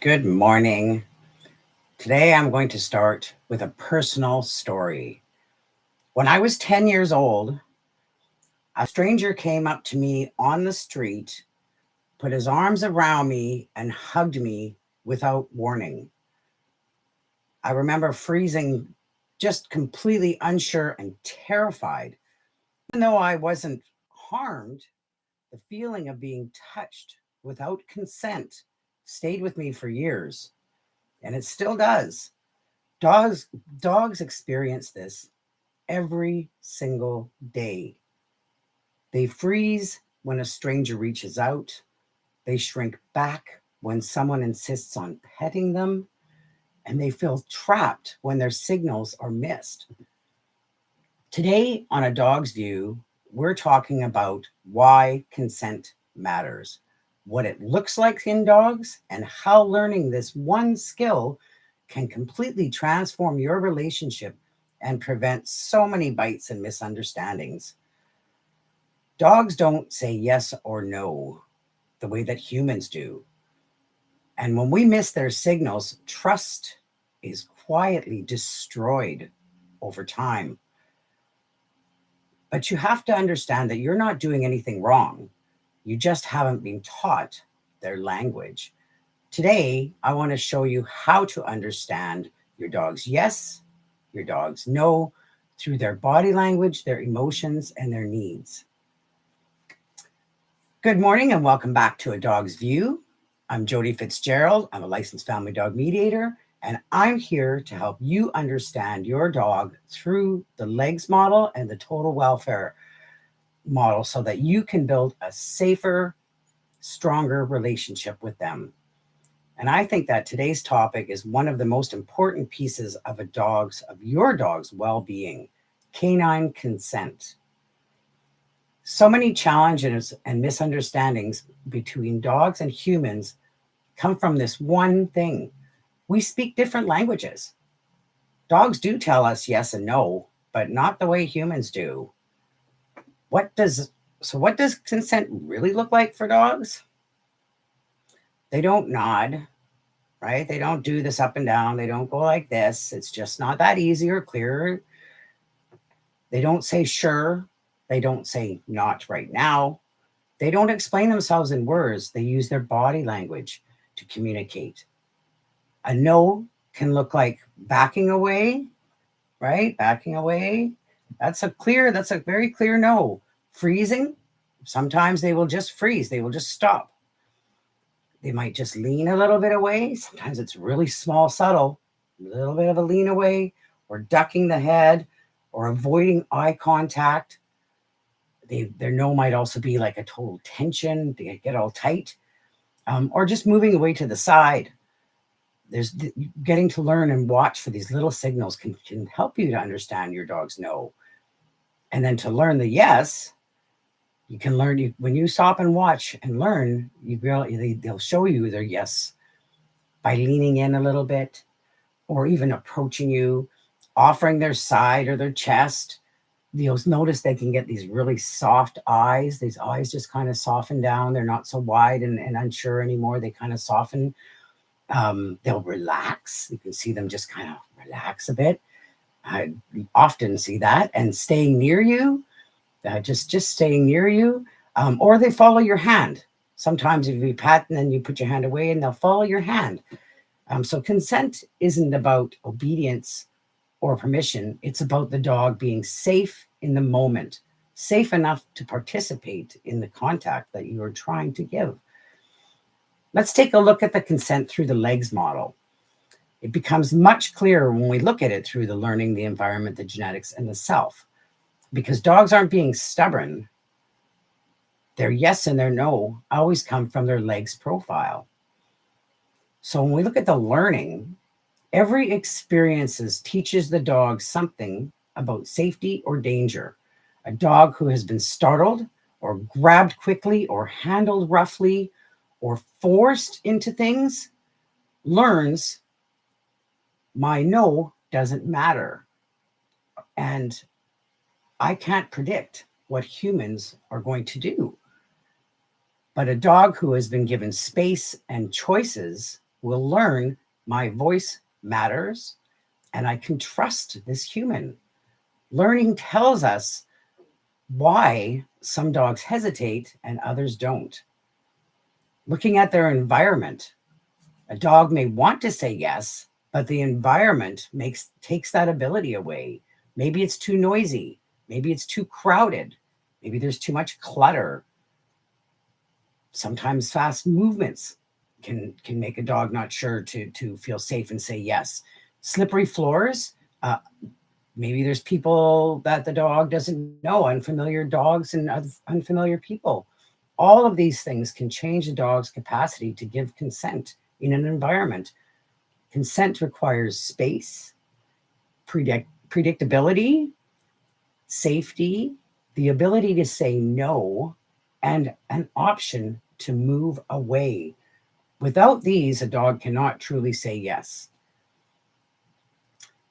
Good morning. Today I'm going to start with a personal story. When I was 10 years old, a stranger came up to me on the street, put his arms around me, and hugged me without warning. I remember freezing, just completely unsure and terrified. Even though I wasn't harmed, the feeling of being touched without consent stayed with me for years, and it still does. Dogs dogs experience this every single day. They freeze when a stranger reaches out. They shrink back when someone insists on petting them, and they feel trapped when their signals are missed. Today on A Dog's View, we're talking about why consent matters, what it looks like in dogs, and how learning this one skill can completely transform your relationship and prevent so many bites and misunderstandings. Dogs don't say yes or no the way that humans do. And when we miss their signals, trust is quietly destroyed over time. But you have to understand that you're not doing anything wrong. You just haven't been taught their language. Today, I want to show you how to understand your dog's yes, your dog's no, through their body language, their emotions, and their needs. Good morning and welcome back to A Dog's View. I'm Jody Fitzgerald. I'm a licensed family dog mediator, and I'm here to help you understand your dog through the legs model and the total welfare model so that you can build a safer, stronger relationship with them. And I think that today's topic is one of the most important pieces of your dog's well-being, canine consent. So many challenges and misunderstandings between dogs and humans come from this one thing. We speak different languages. Dogs do tell us yes and no, but not the way humans do. What does consent really look like for dogs? They don't nod, right? They don't do this up and down. They don't go like this. It's just not that easy or clear. They don't say sure. They don't say not right now. They don't explain themselves in words. They use their body language to communicate. A no can look like backing away, right? Backing away. That's a very clear no. Freezing. Sometimes they will just freeze. They will just stop. They might just lean a little bit away. Sometimes it's really small, subtle, a little bit of a lean away, or ducking the head, or avoiding eye contact. Their no might also be like a total tension. They get all tight, or just moving away to the side. Getting to learn and watch for these little signals can help you to understand your dog's no. And then to learn the yes, you can learn when you stop and watch and learn, they'll show you their yes by leaning in a little bit or even approaching you, offering their side or their chest. You'll notice they can get these really soft eyes. These eyes just kind of soften down. They're not so wide and unsure anymore. They kind of soften. They'll relax. You can see them just kind of relax a bit. I often see that. And staying near you, just staying near you, or they follow your hand. Sometimes if you pat and then you put your hand away and they'll follow your hand. So consent isn't about obedience or permission. It's about the dog being safe in the moment, safe enough to participate in the contact that you are trying to give. Let's take a look at the consent through the legs model. It becomes much clearer when we look at it through the learning, the environment, the genetics, and the self. Because dogs aren't being stubborn. Their yes and their no always come from their legs profile. So when we look at the learning, every experience teaches the dog something about safety or danger. A dog who has been startled or grabbed quickly or handled roughly or forced into things learns my no doesn't matter. And I can't predict what humans are going to do. But a dog who has been given space and choices will learn my voice matters and I can trust this human. Learning tells us why some dogs hesitate and others don't. Looking at their environment, a dog may want to say yes, but the environment takes that ability away. Maybe it's too noisy, maybe it's too crowded, maybe there's too much clutter. Sometimes fast movements can make a dog not sure to feel safe and say yes. Slippery floors, uh, maybe there's people that the dog doesn't know, unfamiliar dogs and unfamiliar people. All of these things can change a dog's capacity to give consent in an environment. Consent requires space, predictability, safety, the ability to say no, and an option to move away. Without these, a dog cannot truly say yes.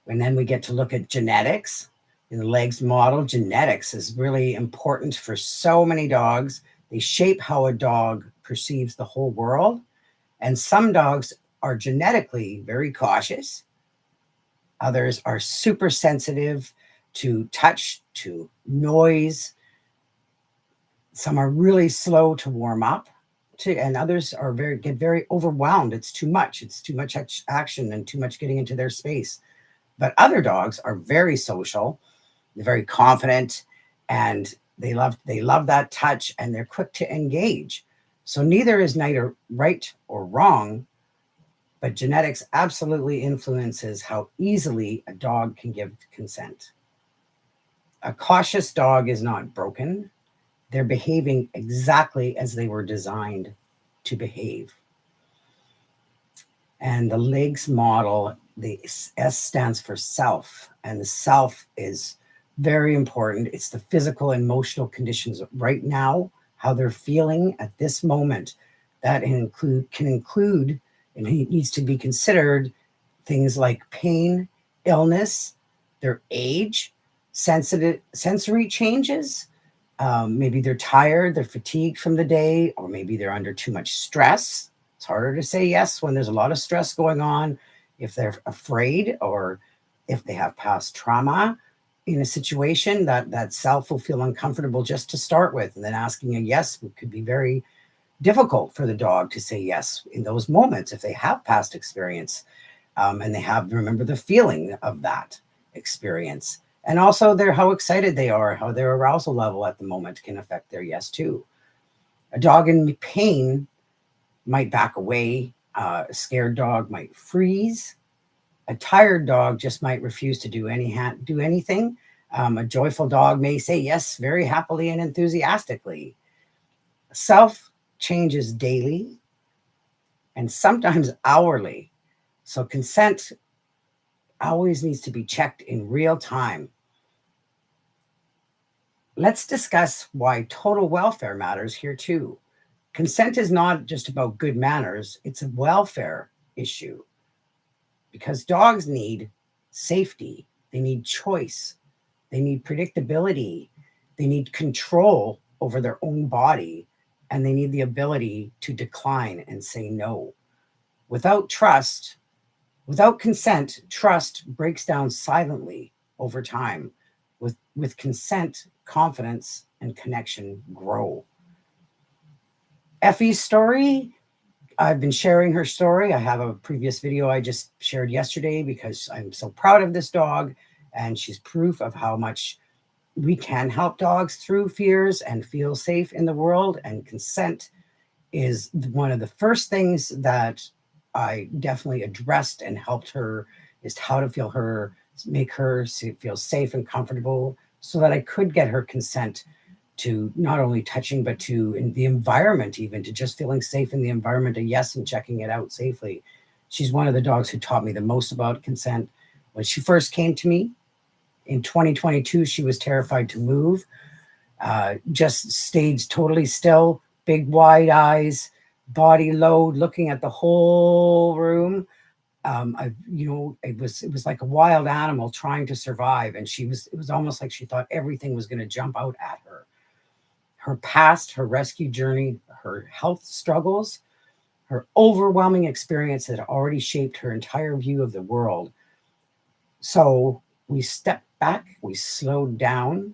And then we get to look at genetics. In the legs model, genetics is really important for so many dogs. They shape how a dog perceives the whole world. And some dogs are genetically very cautious. Others are super sensitive to touch, to noise. Some are really slow to warm up to, and others are get very overwhelmed. It's too much. It's too much action and too much getting into their space. But other dogs are very social, they're very confident, and they love that touch and they're quick to engage. So neither is neither right or wrong, but genetics absolutely influences how easily a dog can give consent. A cautious dog is not broken. They're behaving exactly as they were designed to behave. And the legs model, the S stands for self, and the self is very important. It's the physical and emotional conditions right now, how they're feeling at this moment. That can include, and it needs to be considered, things like pain, illness, their age, sensory changes. Maybe they're tired, they're fatigued from the day, or maybe they're under too much stress. It's harder to say yes when there's a lot of stress going on. If they're afraid or if they have past trauma in a situation, that self will feel uncomfortable just to start with. And then asking a yes could be very difficult for the dog to say yes in those moments if they have past experience, and they have remember the feeling of that experience. And also how excited they are, how their arousal level at the moment can affect their yes too. A dog in pain might back away. A scared dog might freeze. A tired dog just might refuse to do anything. A joyful dog may say yes very happily and enthusiastically. Self changes daily and sometimes hourly. So consent always needs to be checked in real time. Let's discuss why total welfare matters here too. Consent is not just about good manners, it's a welfare issue because dogs need safety, they need choice, they need predictability, they need control over their own body, and they need the ability to decline and say no. Without trust, without consent, trust breaks down silently over time. With consent, confidence and connection grow. Effie's story, I've been sharing her story. I have a previous video I just shared yesterday because I'm so proud of this dog, and she's proof of how much we can help dogs through fears and feel safe in the world. And consent is one of the first things that I definitely addressed and helped her, is how to make her feel safe and comfortable so that I could get her consent to not only touching, but to in the environment, even to just feeling safe in the environment, a yes, and checking it out safely. She's one of the dogs who taught me the most about consent. When she first came to me in 2022, she was terrified to move, just stayed totally still, big wide eyes, body low, looking at the whole room. It was like a wild animal trying to survive, and it was almost like she thought everything was going to jump out at her. Her past, her rescue journey, her health struggles, Her overwhelming experience had already shaped her entire view of the world. So we stepped back, we slowed down.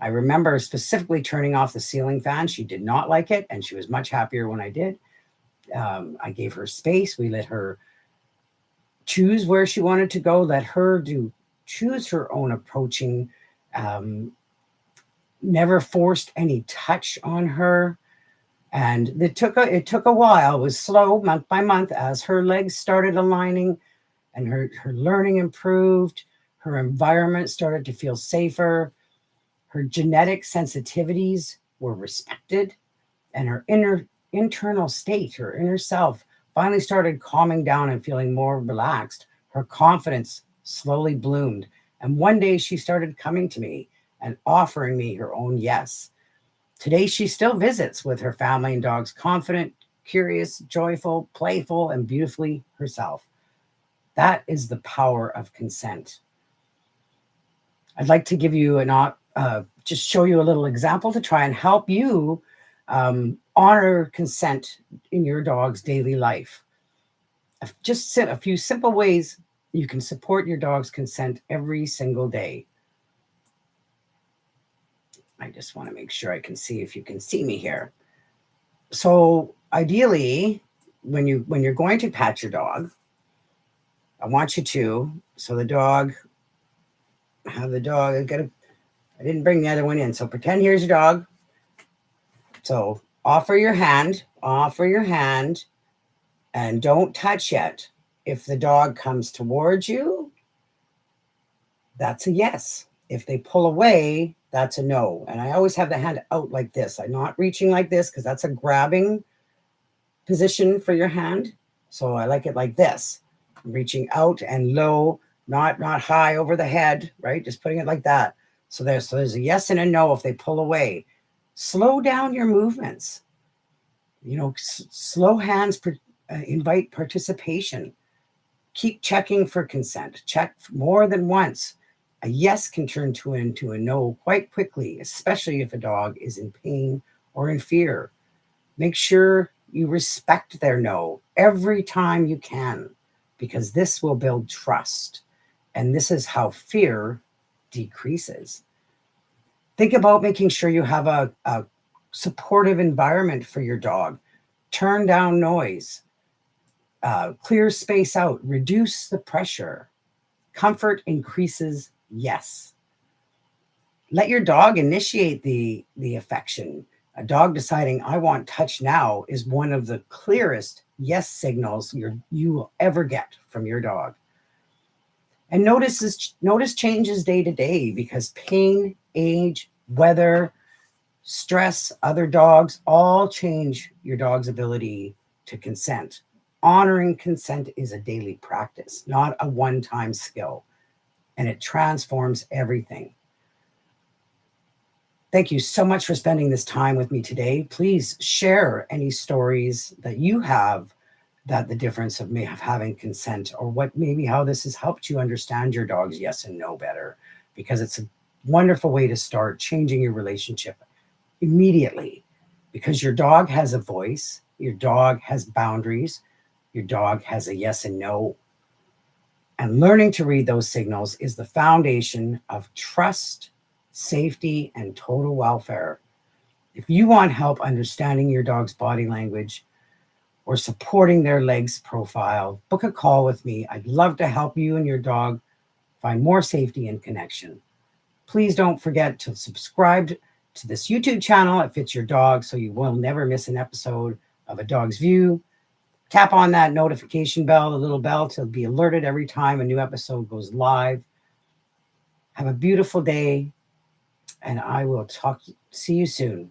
I remember specifically turning off the ceiling fan. She did not like it, and she was much happier when I did. I gave her space. We let her choose where she wanted to go, let her choose her own approaching, um, never forced any touch on her. And it took a while. It was slow, month by month, as her legs started aligning and her learning improved. Her environment started to feel safer. Her genetic sensitivities were respected, and her internal state, her inner self, finally started calming down and feeling more relaxed. Her confidence slowly bloomed. And one day she started coming to me and offering me her own yes. Today she still visits with her family and dogs, confident, curious, joyful, playful, and beautifully herself. That is the power of consent. I'd like to give you just show you a little example to try and help you honor consent in your dog's daily life. Just a few simple ways you can support your dog's consent every single day. I just want to make sure I can see if you can see me here. So ideally, when you're going to pat your dog, I want you to, so the dog, I didn't bring the other one in. So pretend here's your dog. So offer your hand, and don't touch yet. If the dog comes towards you, that's a yes. If they pull away, that's a no. And I always have the hand out like this. I'm not reaching like this because that's a grabbing position for your hand. So I like it like this, reaching out and low, not high over the head, right? Just putting it like that. So there's a yes and a no if they pull away. Slow down your movements. Slow hands invite participation. Keep checking for consent. Check more than once. A yes can turn into a no quite quickly, especially if a dog is in pain or in fear. Make sure you respect their no every time you can, because this will build trust. And this is how fear decreases. Think about making sure you have a supportive environment for your dog. Turn down noise, clear space out, reduce the pressure. Comfort increases yes. Let your dog initiate the affection. A dog deciding I want touch now is one of the clearest yes signals you will ever get from your dog. And notice changes day to day, because pain, age, weather, stress, other dogs all change your dog's ability to consent. Honoring consent is a daily practice, not a one-time skill, and it transforms everything. Thank you so much for spending this time with me today. Please share any stories that you have, that the difference of having consent, or how this has helped you understand your dog's yes and no better, because it's a wonderful way to start changing your relationship immediately, because your dog has a voice, your dog has boundaries, your dog has a yes and no. And learning to read those signals is the foundation of trust, safety, and total welfare. If you want help understanding your dog's body language or supporting their legs profile, book a call with me. I'd love to help you and your dog find more safety and connection. Please don't forget to subscribe to this YouTube channel. It fits your dog, so you will never miss an episode of A Dog's View. Tap on that notification bell, the little bell, to be alerted every time a new episode goes live. Have a beautiful day, and I will see you soon.